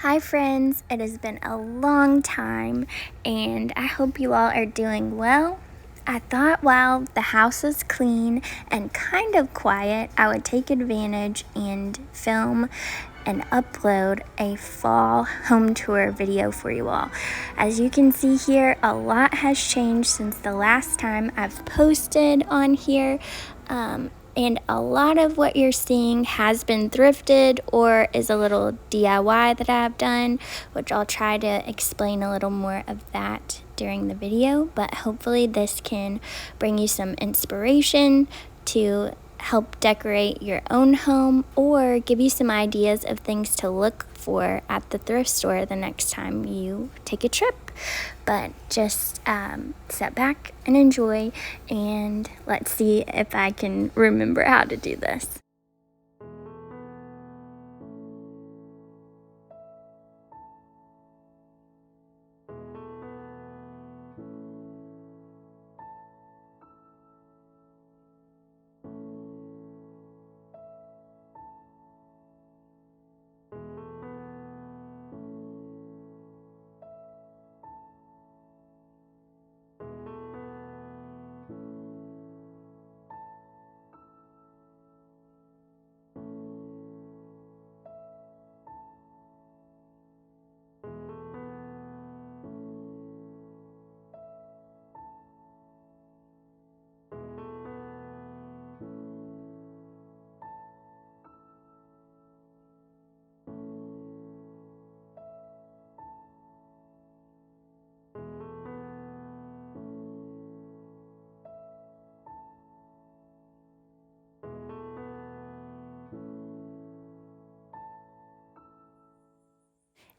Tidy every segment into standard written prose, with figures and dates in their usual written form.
Hi friends, it has been a long time and I hope you all are doing well. I thought while the house is clean and kind of quiet, I would take advantage and film and upload a fall home tour video for you all. As you can see here, a lot has changed since the last time I've posted on here. And a lot of what you're seeing has been thrifted or is a little DIY that I've done, which I'll try to explain a little more of that during the video. But hopefully this can bring you some inspiration to help decorate your own home or give you some ideas of things to look for at the thrift store the next time you take a trip. But just sit back and enjoy, and let's see if I can remember how to do this.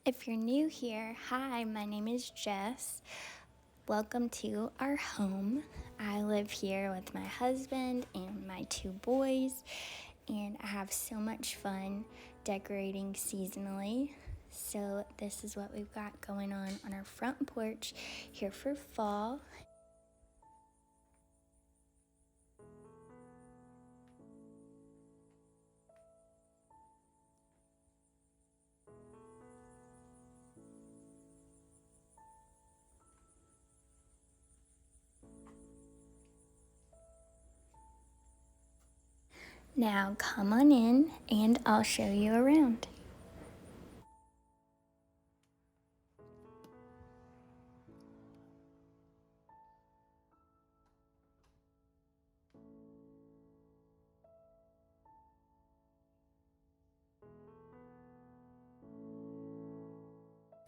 If you're new here, hi, my name is Jess. Welcome to our home. I live here with my husband and my two boys, and I have so much fun decorating seasonally. So this is what we've got going on our front porch here for fall. Now come on in and I'll show you around.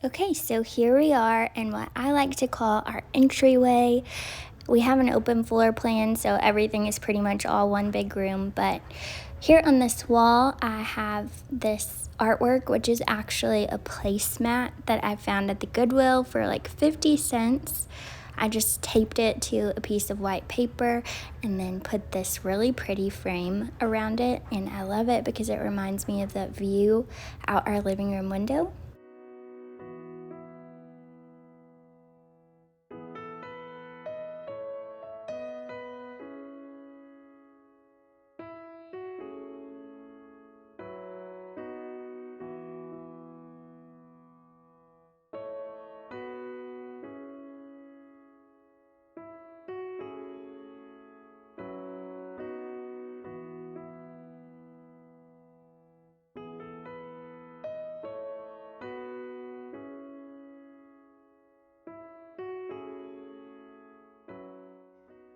Okay, so here we are in what I like to call our entryway. We have an open floor plan, so everything is pretty much all one big room, but here on this wall, I have this artwork, which is actually a placemat that I found at the Goodwill for like 50 cents. I just taped it to a piece of white paper and then put this really pretty frame around it, and I love it because it reminds me of that view out our living room window.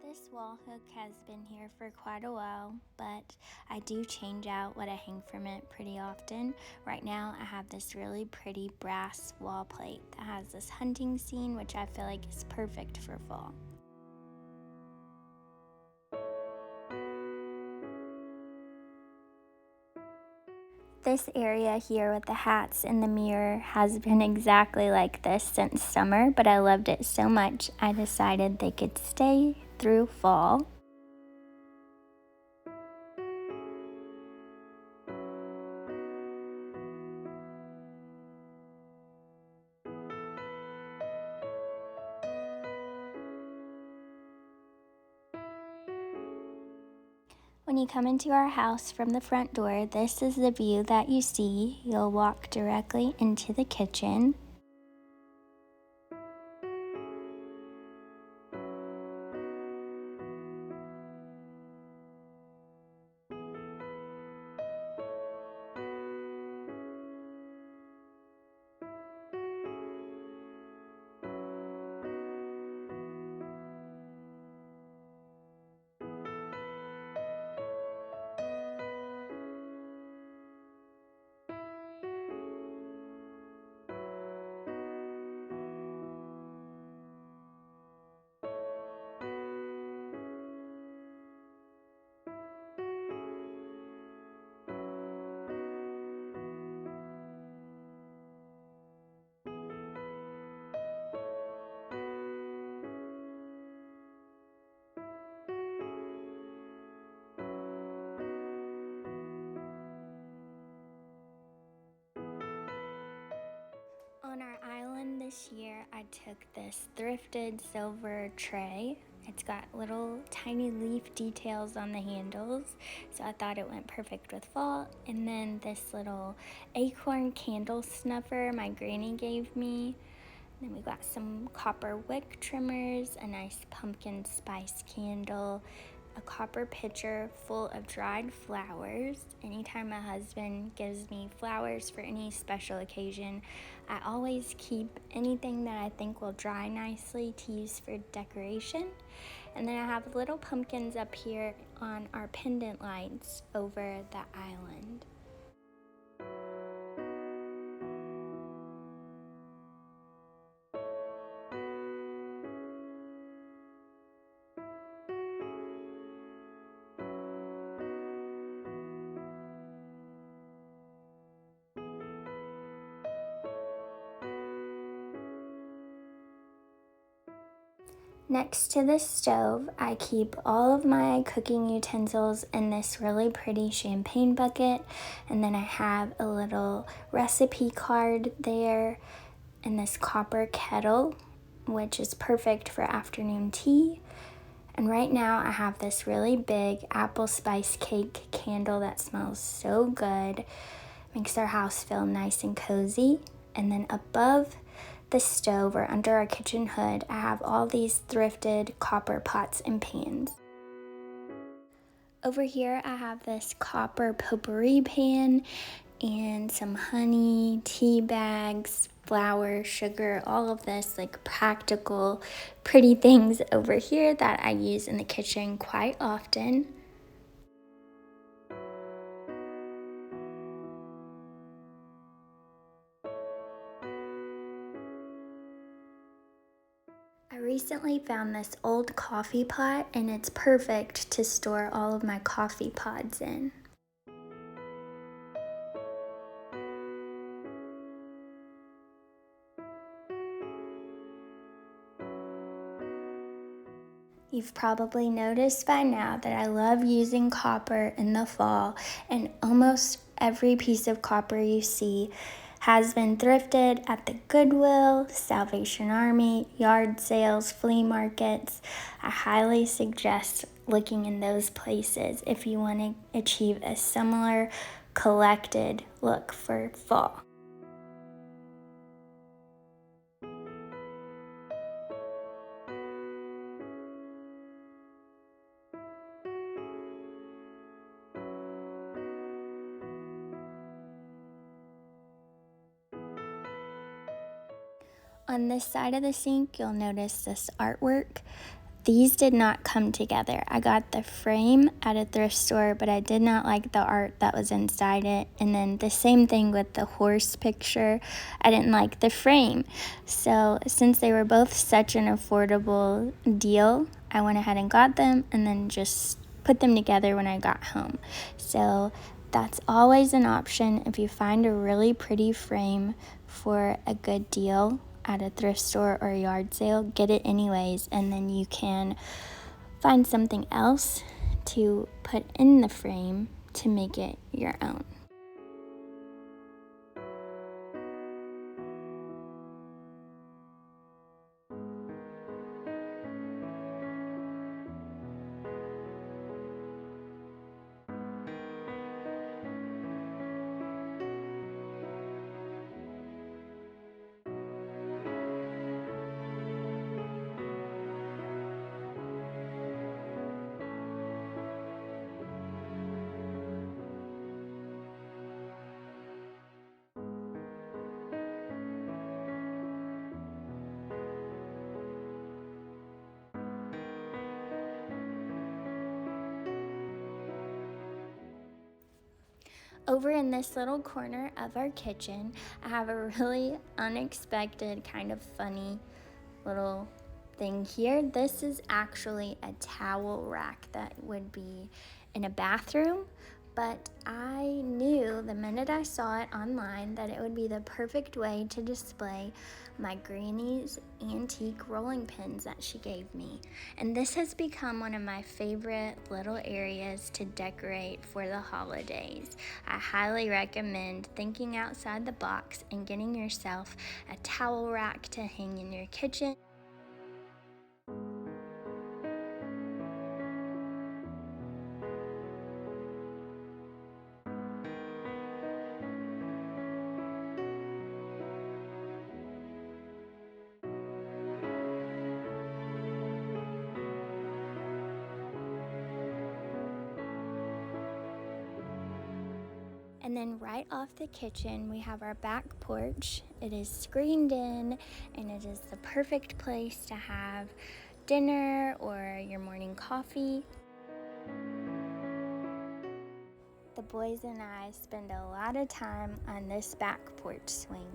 This wall hook has been here for quite a while, but I do change out what I hang from it pretty often. Right now I have this really pretty brass wall plate that has this hunting scene, which I feel like is perfect for fall. This area here with the hats and the mirror has been exactly like this since summer, but I loved it so much I decided they could stay through fall. When you come into our house from the front door, this is the view that you see. You'll walk directly into the kitchen. On our island this year, I took this thrifted silver tray. It's got little tiny leaf details on the handles, so I thought it went perfect with fall. And then this little acorn candle snuffer my granny gave me. Then we got some copper wick trimmers, a nice pumpkin spice candle, a copper pitcher full of dried flowers. Anytime my husband gives me flowers for any special occasion, I always keep anything that I think will dry nicely to use for decoration. And then I have little pumpkins up here on our pendant lights over the island. Next to the stove, I keep all of my cooking utensils in this really pretty champagne bucket, and then I have a little recipe card there and this copper kettle, which is perfect for afternoon tea. And right now I have this really big apple spice cake candle that smells so good, makes our house feel nice and cozy. And then above the stove or under our kitchen hood, I have all these thrifted copper pots and pans. Over here I have this copper potpourri pan and some honey, tea bags, flour, sugar, all of this like practical, pretty things over here that I use in the kitchen quite often. I recently found this old coffee pot, and it's perfect to store all of my coffee pods in. You've probably noticed by now that I love using copper in the fall, and almost every piece of copper you see has been thrifted at the Goodwill, Salvation Army, yard sales, flea markets. I highly suggest looking in those places if you want to achieve a similar collected look for fall. On this side of the sink, you'll notice this artwork. These did not come together. I got the frame at a thrift store, but I did not like the art that was inside it. And then the same thing with the horse picture. I didn't like the frame. So since they were both such an affordable deal, I went ahead and got them and then just put them together when I got home. So that's always an option if you find a really pretty frame for a good deal at a thrift store or a yard sale, get it anyways, and then you can find something else to put in the frame to make it your own. Over in this little corner of our kitchen, I have a really unexpected, kind of funny little thing here. This is actually a towel rack that would be in a bathroom, but I knew the minute I saw it online that it would be the perfect way to display my granny's antique rolling pins that she gave me. And this has become one of my favorite little areas to decorate for the holidays. I highly recommend thinking outside the box and getting yourself a towel rack to hang in your kitchen. And then right off the kitchen, we have our back porch. It is screened in, and it is the perfect place to have dinner or your morning coffee. The boys and I spend a lot of time on this back porch swing.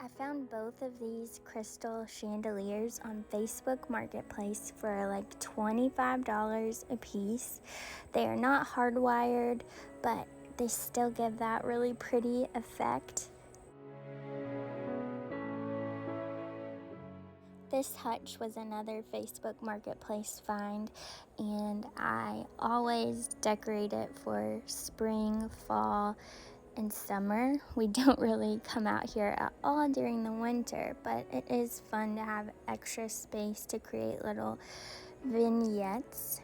I found both of these crystal chandeliers on Facebook Marketplace for like $25 a piece. They are not hardwired, but they still give that really pretty effect. This hutch was another Facebook Marketplace find, and I always decorate it for spring, fall, and summer. We don't really come out here at all during the winter, but it is fun to have extra space to create little vignettes.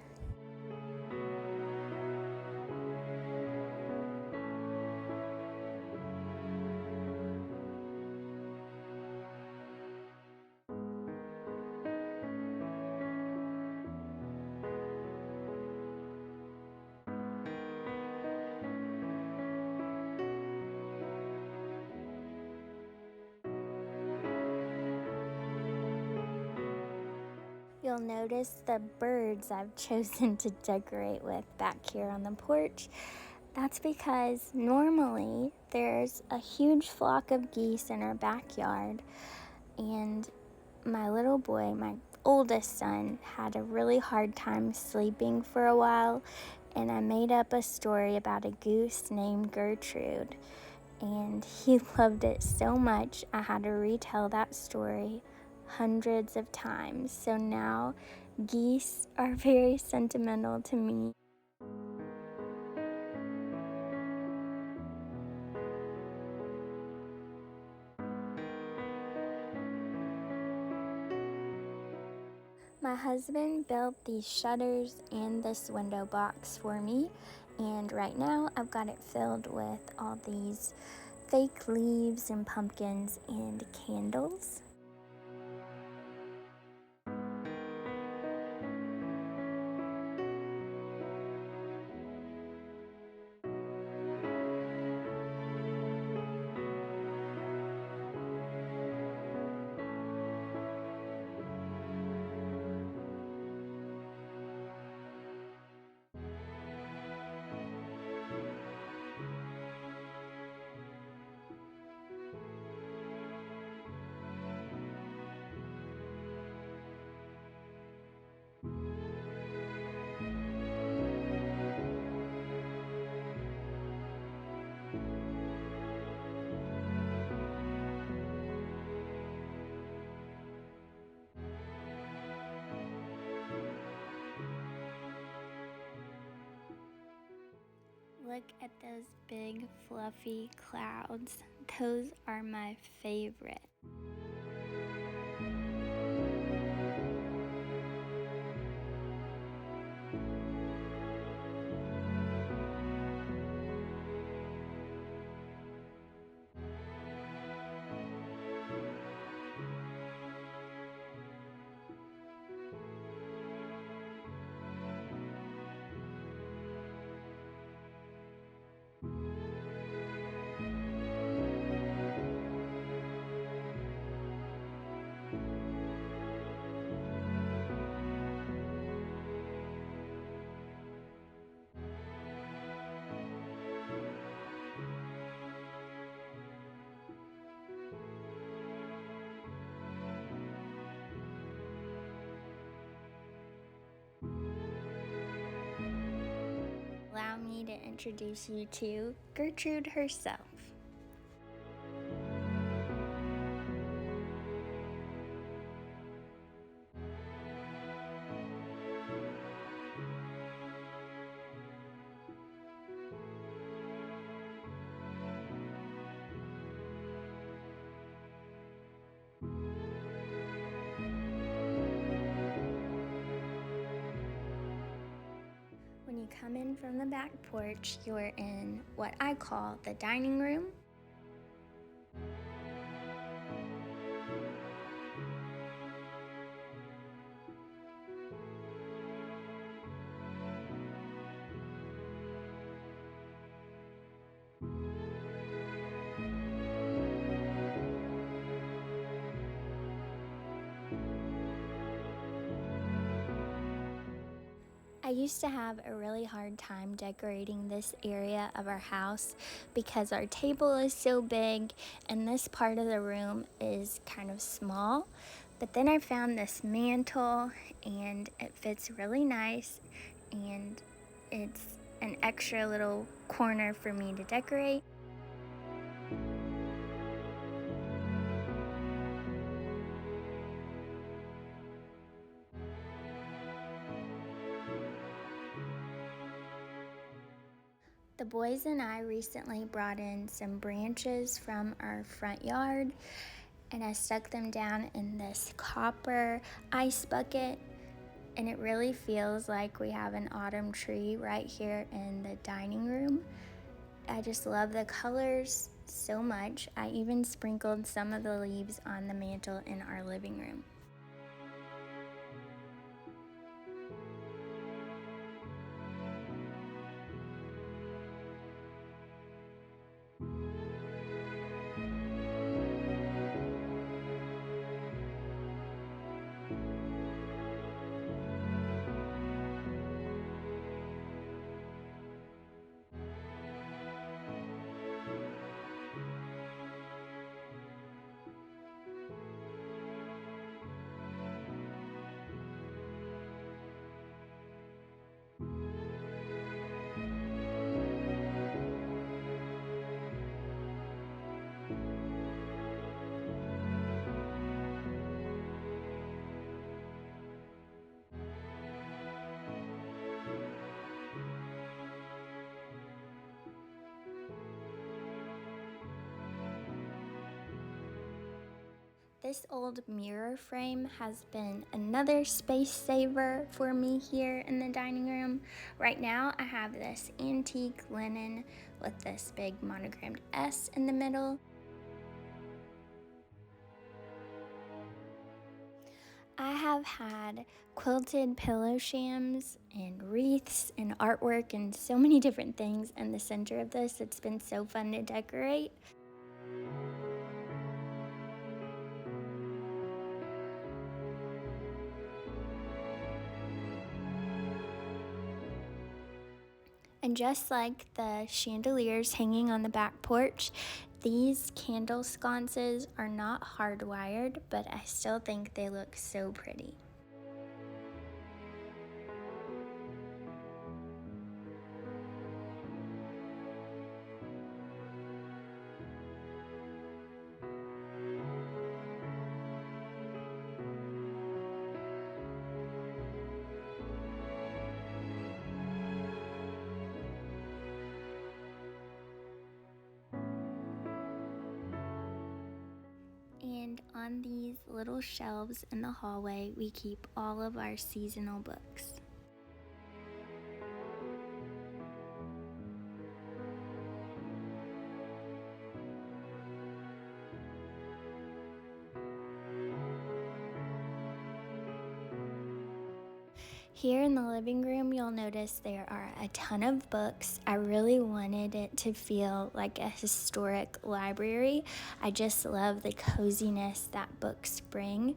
You'll notice the birds I've chosen to decorate with back here on the porch. That's because normally there's a huge flock of geese in our backyard, and my little boy, my oldest son, had a really hard time sleeping for a while, and I made up a story about a goose named Gertrude, and he loved it so much I had to retell that story hundreds of times. So now geese are very sentimental to me. My husband built these shutters and this window box for me, and right now I've got it filled with all these fake leaves and pumpkins and candles. Look at those big fluffy clouds. Those are my favorite. me to introduce you to Gertrude herself. When you come in from the back porch, you're in what I call the dining room. I used to have a really hard time decorating this area of our house because our table is so big and this part of the room is kind of small. But then I found this mantle and it fits really nice, and it's an extra little corner for me to decorate. The boys and I recently brought in some branches from our front yard, and I stuck them down in this copper ice bucket, and it really feels like we have an autumn tree right here in the dining room. I just love the colors so much. I even sprinkled some of the leaves on the mantle in our living room. This old mirror frame has been another space saver for me here in the dining room. Right now I have this antique linen with this big monogrammed S in the middle. I have had quilted pillow shams and wreaths and artwork and so many different things in the center of this. It's been so fun to decorate. And just like the chandeliers hanging on the back porch, these candle sconces are not hardwired, but I still think they look so pretty. And on these little shelves in the hallway, we keep all of our seasonal books. Here in the living room, you'll notice there are a ton of books. I really wanted it to feel like a historic library. I just love the coziness that books bring.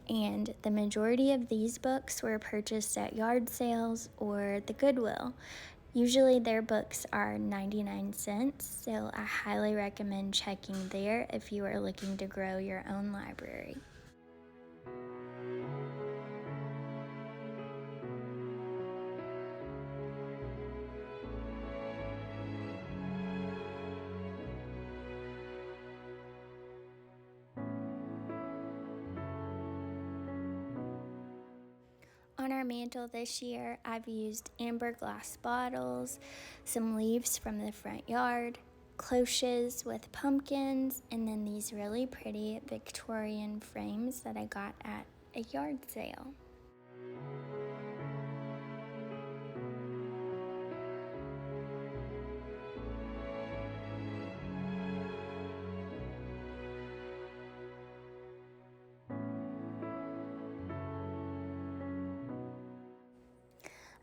And the majority of these books were purchased at yard sales or the Goodwill. Usually their books are 99 cents, so I highly recommend checking there if you are looking to grow your own library. On our mantle this year, I've used amber glass bottles, some leaves from the front yard, cloches with pumpkins, and then these really pretty Victorian frames that I got at a yard sale.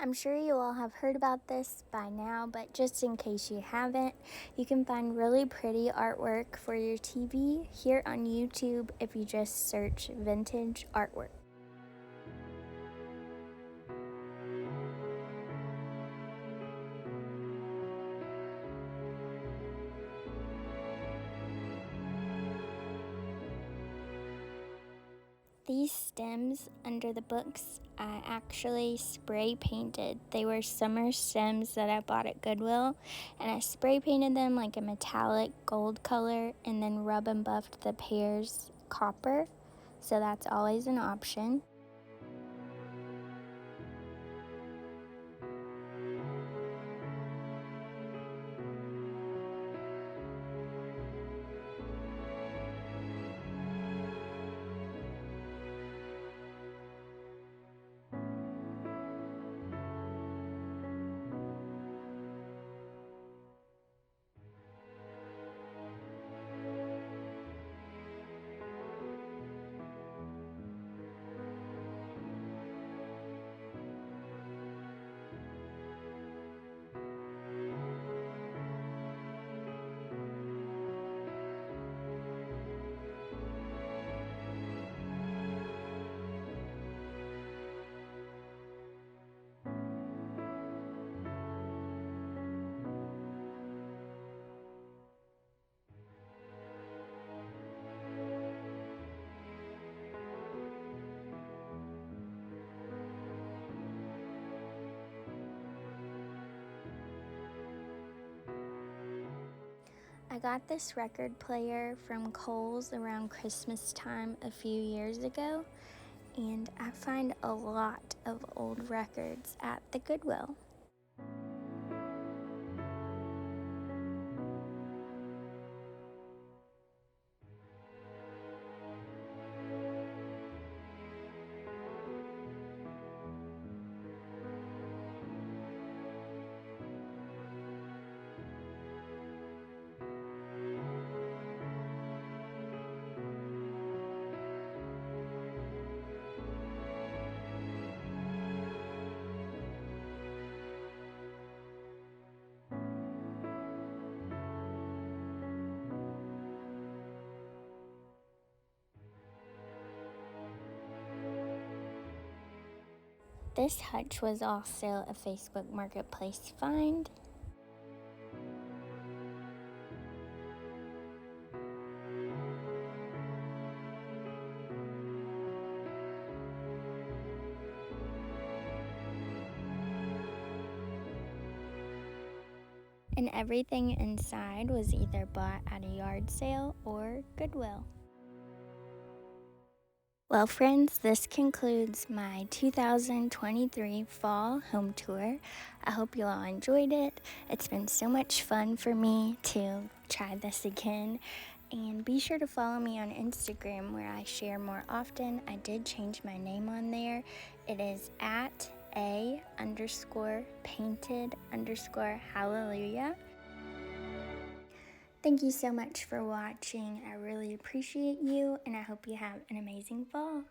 I'm sure you all have heard about this by now, but just in case you haven't, you can find really pretty artwork for your TV here on YouTube if you just search vintage artwork. These stems under the books I actually spray painted. They were summer stems that I bought at Goodwill, and I spray painted them like a metallic gold color and then rub and buffed the pears copper, so that's always an option. I got this record player from Kohl's around Christmas time a few years ago, and I find a lot of old records at the Goodwill. This hutch was also a Facebook Marketplace find. And everything inside was either bought at a yard sale or Goodwill. Well, friends, this concludes my 2023 fall home tour. I hope you all enjoyed it. It's been so much fun for me to try this again. And be sure to follow me on Instagram where I share more often. I did change my name on there. It is at @a_painted_hallelujah. Thank you so much for watching. I really appreciate you, and I hope you have an amazing fall.